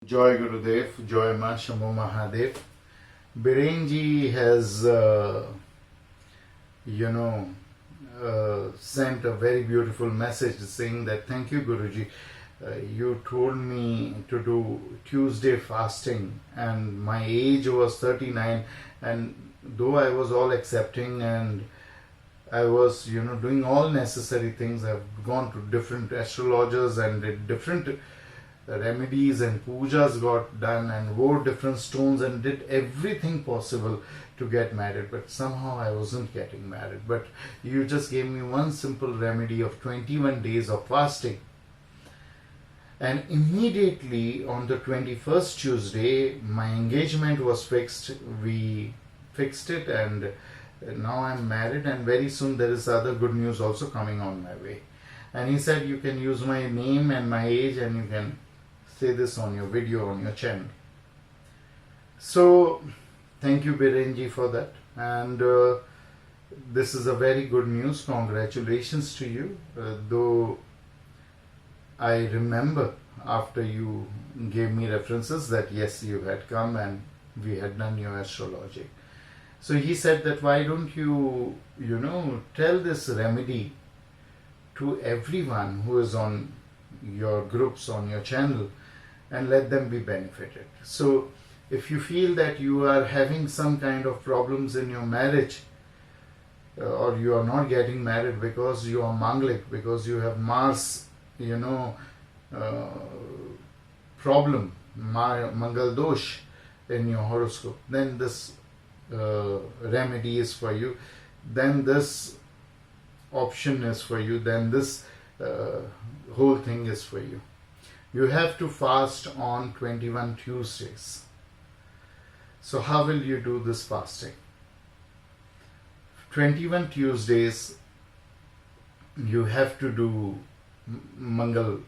Joy Gurudev, Joy Ma Shambho Mahadev. Birenji has, sent a very beautiful message saying that thank you, Guruji. You told me to do Tuesday fasting, and my age was 39, and though I was all accepting and I was, doing all necessary things, I've gone to different astrologers and did different remedies and pujas got done and wore different stones and did everything possible to get married, but somehow I wasn't getting married. But you just gave me one simple remedy of 21 days of fasting, and immediately on the 21st Tuesday my engagement was fixed. We fixed it, and now I'm married, and very soon there is other good news also coming on my way. And he said you can use my name and my age and you can say this on your video on your channel. So thank you, Birenji, for that. And this is a very good news. Congratulations to you. Though I remember after you gave me references that yes, you had come and we had done your astrology. So he said that why don't you, tell this remedy to everyone who is on your groups, on your channel, and let them be benefited. So if you feel that you are having some kind of problems in your marriage, or you are not getting married because you are Manglik, because you have Mars, problem, Mangal Dosh in your horoscope, then this remedy is for you, then this option is for you, then this whole thing is for you. You have to fast on 21 Tuesdays. So how will you do this fasting? 21 Tuesdays you have to do Mangal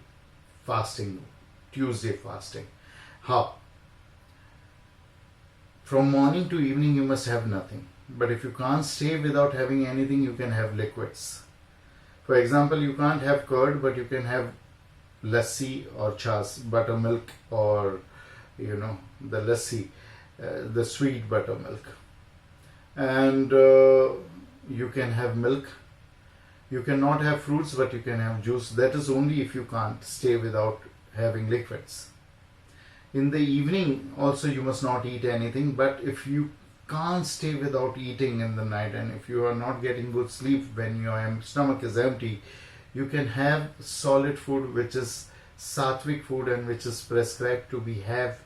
fasting, Tuesday fasting. How? From morning to evening you must have nothing. But if you can't stay without having anything, you can have liquids. For example, you can't have curd, but you can have lassi or chas, buttermilk, or the lassi, the sweet buttermilk. And you can have milk. You cannot have fruits, but you can have juice. That is only if you can't stay without having liquids. In the evening also you must not eat anything, but if you can't stay without eating in the night, and if you are not getting good sleep when your stomach is empty, you can have solid food, which is sattvic food and which is prescribed to be had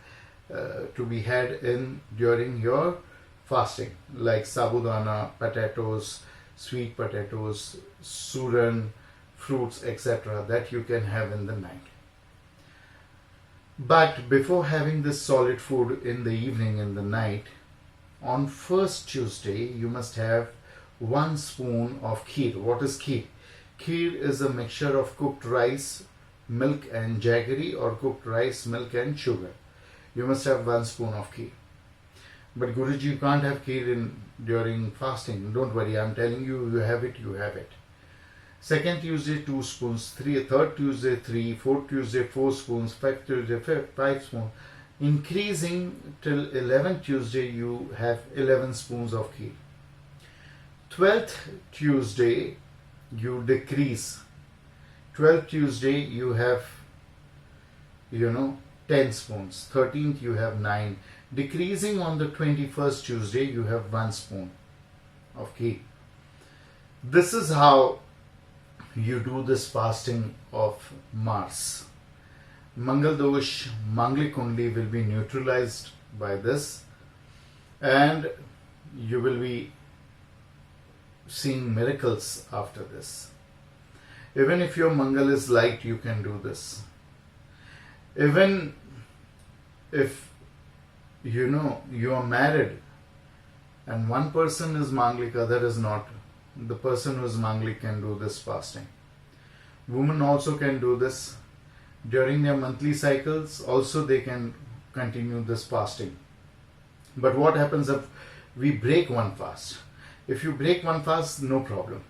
in during your fasting, like sabudana, potatoes, sweet potatoes, suran, fruits, etc., that you can have in the night. But before having this solid food in the evening, in the night, on first Tuesday you must have 1 spoon of kheer. What is kheer? Kheer is a mixture of cooked rice, milk and jaggery, or cooked rice, milk and sugar. You must have 1 spoon of kheer. But Guruji, you can't have kheer during fasting. Don't worry, I'm telling you, you have it, you have it. Second Tuesday 2 spoons, third Tuesday 3, fourth Tuesday 4 spoons, fifth Tuesday 5 spoons. Increasing till 11th Tuesday you have 11 spoons of kheer. 12th Tuesday you decrease. 12th Tuesday you have 10 spoons. 13th you have 9. Decreasing on the 21st Tuesday you have 1 spoon of kheer. This is how you do this fasting of Mars. Mangal Dosh, Manglik Kundli will be neutralized by this, and you will be seeing miracles after this. Even if your Mangal is light, you can do this. Even if you are married and one person is Manglik, other is not, the person who is Manglik can do this fasting. Women also can do this. During their monthly cycles also they can continue this fasting. But what happens if we break one fast? If you break one fast, no problem.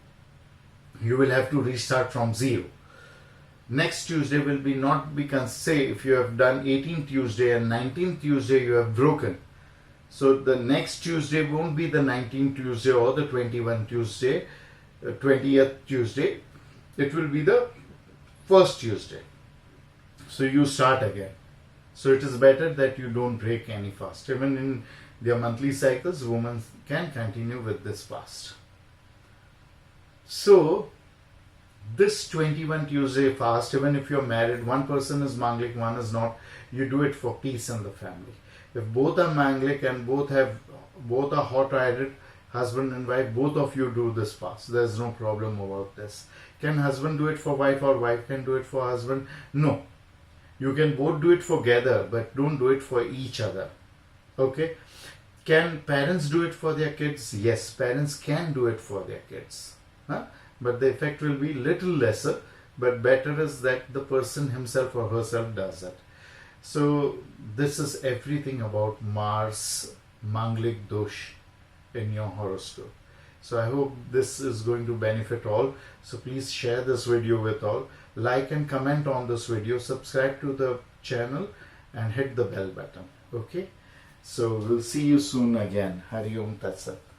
You will have to restart from zero. next Tuesday will be not be say if you have done 18th Tuesday and 19th Tuesday you have broken. So the next Tuesday won't be the 19th Tuesday or the 21st Tuesday, 20th Tuesday. It will be the first Tuesday. So you start again. So it is better that you don't break any fast. Even in their monthly cycles, women can continue with this fast. So this 21 Tuesday fast, even if you're married, one person is Manglik, one is not, you do it for peace in the family. If both are Manglik and both are hot-headed, husband and wife, both of you do this fast. There's no problem about this. Can husband do it for wife or wife can do it for husband? No. You can both do it together, but don't do it for each other. Okay? Can parents do it for their kids? Yes, parents can do it for their kids. Huh? But the effect will be little lesser, but better is that the person himself or herself does it. So this is everything about Mars Manglik Dosh in your horoscope. So I hope this is going to benefit all. So please share this video with all. Like and comment on this video. Subscribe to the channel and hit the bell button. Okay. So we'll see you soon again. Hari Om Tat Sat.